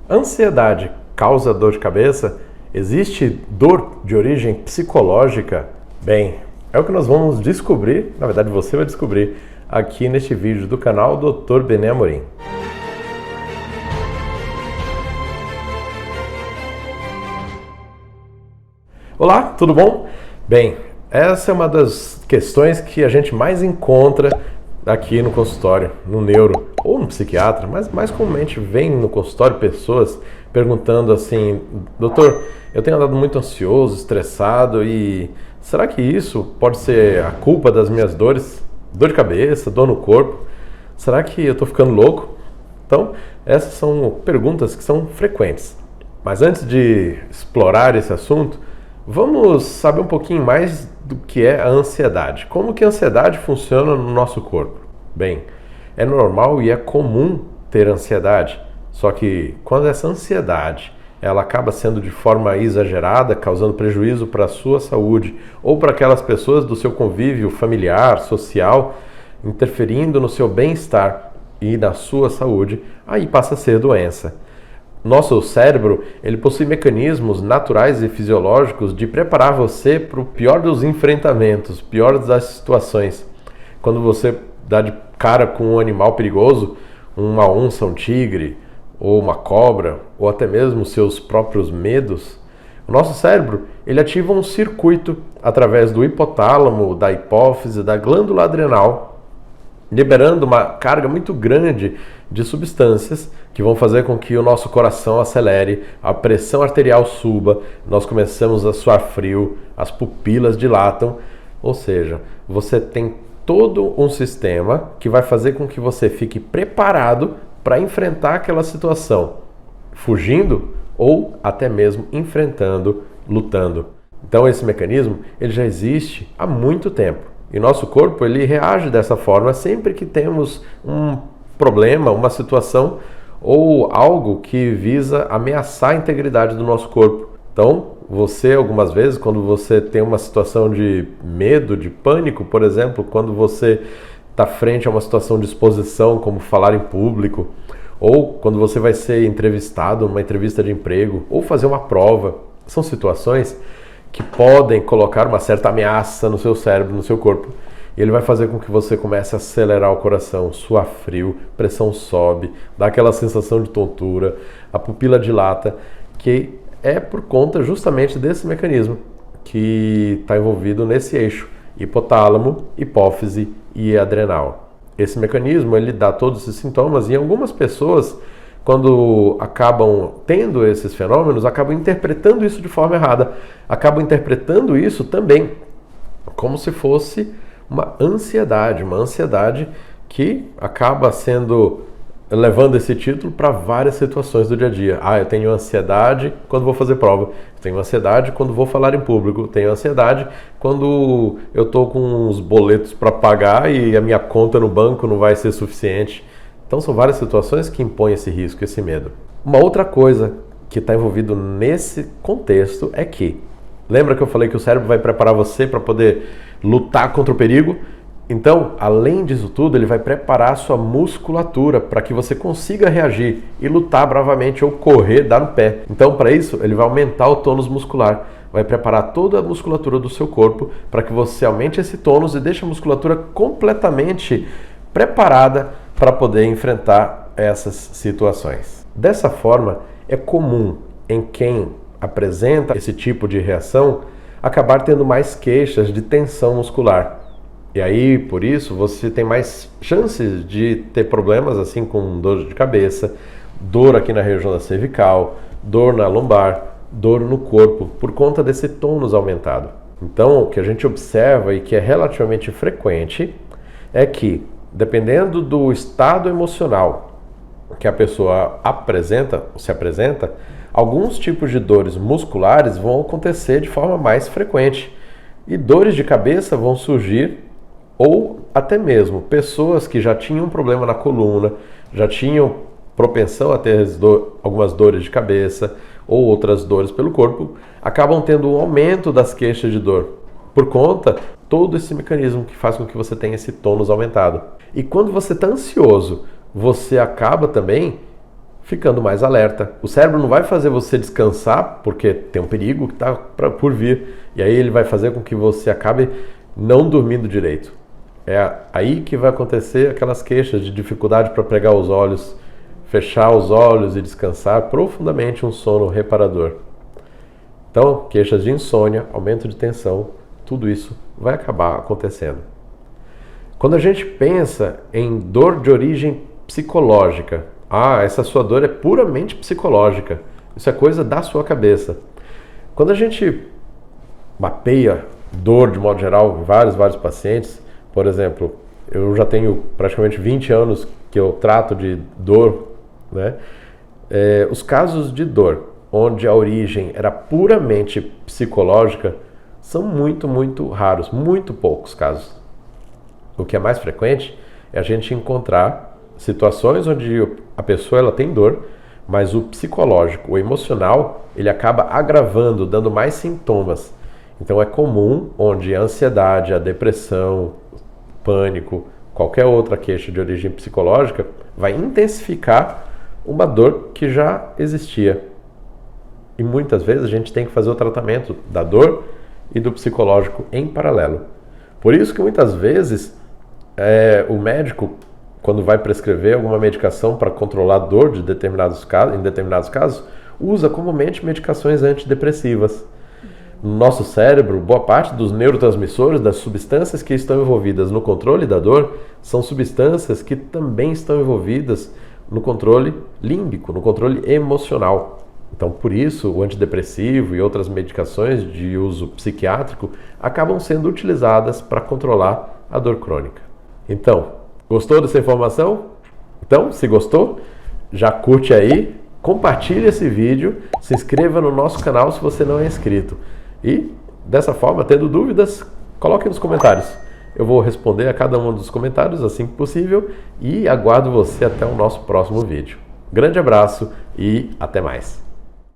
Ansiedade causa dor de cabeça? Existe dor de origem psicológica? Bem, é o que nós vamos descobrir, na verdade você vai descobrir, aqui neste vídeo do canal Dr. Bené Amorim. Olá, tudo bom? Bem, essa é uma das questões que a gente mais encontra aqui no consultório, no neuro ou no psiquiatra, mas mais comumente vem no consultório pessoas perguntando assim: doutor, eu tenho andado muito ansioso, estressado e será que isso pode ser a culpa das minhas dores? Dor de cabeça, dor no corpo? Será que eu estou ficando louco? Então, essas são perguntas que são frequentes. Mas antes de explorar esse assunto, vamos saber um pouquinho mais do que é a ansiedade. Como que a ansiedade funciona no nosso corpo? Bem, é normal e é comum ter ansiedade, só que quando essa ansiedade ela acaba sendo de forma exagerada, causando prejuízo para a sua saúde ou para aquelas pessoas do seu convívio familiar, social, interferindo no seu bem-estar e na sua saúde, aí passa a ser doença. Nosso cérebro, ele possui mecanismos naturais e fisiológicos de preparar você para o pior dos enfrentamentos, pior das situações. Quando você dá de cara com um animal perigoso, uma onça, um tigre, ou uma cobra, ou até mesmo seus próprios medos, o nosso cérebro, ele ativa um circuito através do hipotálamo, da hipófise, da glândula adrenal, liberando uma carga muito grande de substâncias que vão fazer com que o nosso coração acelere, a pressão arterial suba, nós começamos a suar frio, as pupilas dilatam, ou seja, você tem todo um sistema que vai fazer com que você fique preparado para enfrentar aquela situação, fugindo ou até mesmo enfrentando, lutando. Então esse mecanismo ele já existe há muito tempo. E nosso corpo ele reage dessa forma sempre que temos um problema, uma situação ou algo que visa ameaçar a integridade do nosso corpo. Então, você algumas vezes, quando você tem uma situação de medo, de pânico, por exemplo, quando você está frente a uma situação de exposição, como falar em público, ou quando você vai ser entrevistado numa entrevista de emprego, ou fazer uma prova, são situações que podem colocar uma certa ameaça no seu cérebro, no seu corpo. E ele vai fazer com que você comece a acelerar o coração, suar frio, pressão sobe, dá aquela sensação de tontura, a pupila dilata, que é por conta justamente desse mecanismo que está envolvido nesse eixo, hipotálamo, hipófise e adrenal. Esse mecanismo ele dá todos esses sintomas e algumas pessoas, quando acabam tendo esses fenômenos, acabam interpretando isso de forma errada. Acabam interpretando isso também como se fosse uma ansiedade que acaba levando esse título para várias situações do dia a dia. Eu tenho ansiedade quando vou fazer prova, tenho ansiedade quando vou falar em público, tenho ansiedade quando eu estou com os boletos para pagar e a minha conta no banco não vai ser suficiente. Então são várias situações que impõem esse risco, esse medo. Uma outra coisa que está envolvido nesse contexto é que, lembra que eu falei que o cérebro vai preparar você para poder lutar contra o perigo? Então, além disso tudo, ele vai preparar a sua musculatura para que você consiga reagir e lutar bravamente ou correr, dar no pé. Então, para isso, ele vai aumentar o tônus muscular, vai preparar toda a musculatura do seu corpo para que você aumente esse tônus e deixe a musculatura completamente preparada para poder enfrentar essas situações. Dessa forma, é comum em quem apresenta esse tipo de reação acabar tendo mais queixas de tensão muscular. E aí, por isso, você tem mais chances de ter problemas assim com dor de cabeça, dor aqui na região da cervical, dor na lombar, dor no corpo, por conta desse tônus aumentado. Então, o que a gente observa e que é relativamente frequente é que, dependendo do estado emocional que a pessoa se apresenta, alguns tipos de dores musculares vão acontecer de forma mais frequente e dores de cabeça vão surgir, ou até mesmo pessoas que já tinham problema na coluna, já tinham propensão a ter algumas dores de cabeça ou outras dores pelo corpo, acabam tendo um aumento das queixas de dor por conta todo esse mecanismo que faz com que você tenha esse tônus aumentado. E quando você está ansioso, você acaba também ficando mais alerta. O cérebro não vai fazer você descansar porque tem um perigo que está por vir. E aí ele vai fazer com que você acabe não dormindo direito. É aí que vai acontecer aquelas queixas de dificuldade para pregar os olhos, fechar os olhos e descansar profundamente um sono reparador. Então, queixas de insônia, aumento de tensão, tudo isso vai acabar acontecendo. Quando a gente pensa em dor de origem psicológica, essa sua dor é puramente psicológica, isso é coisa da sua cabeça. Quando a gente mapeia dor de modo geral em vários pacientes, por exemplo, eu já tenho praticamente 20 anos que eu trato de dor, né? Os casos de dor onde a origem era puramente psicológica são muito raros, muito poucos casos. O que é mais frequente é a gente encontrar situações onde a pessoa ela tem dor, mas o psicológico, o emocional, ele acaba agravando, dando mais sintomas. Então é comum onde a ansiedade, a depressão, pânico, qualquer outra queixa de origem psicológica vai intensificar uma dor que já existia. E muitas vezes a gente tem que fazer o tratamento da dor e do psicológico em paralelo. Por isso que muitas vezes o médico, quando vai prescrever alguma medicação para controlar a dor em determinados casos, usa comumente medicações antidepressivas. No nosso cérebro, boa parte dos neurotransmissores, das substâncias que estão envolvidas no controle da dor, são substâncias que também estão envolvidas no controle límbico, no controle emocional. Então, por isso, o antidepressivo e outras medicações de uso psiquiátrico acabam sendo utilizadas para controlar a dor crônica. Então, gostou dessa informação? Então, se gostou, já curte aí, compartilhe esse vídeo, se inscreva no nosso canal se você não é inscrito. E, dessa forma, tendo dúvidas, coloque nos comentários. Eu vou responder a cada um dos comentários assim que possível e aguardo você até o nosso próximo vídeo. Grande abraço e até mais!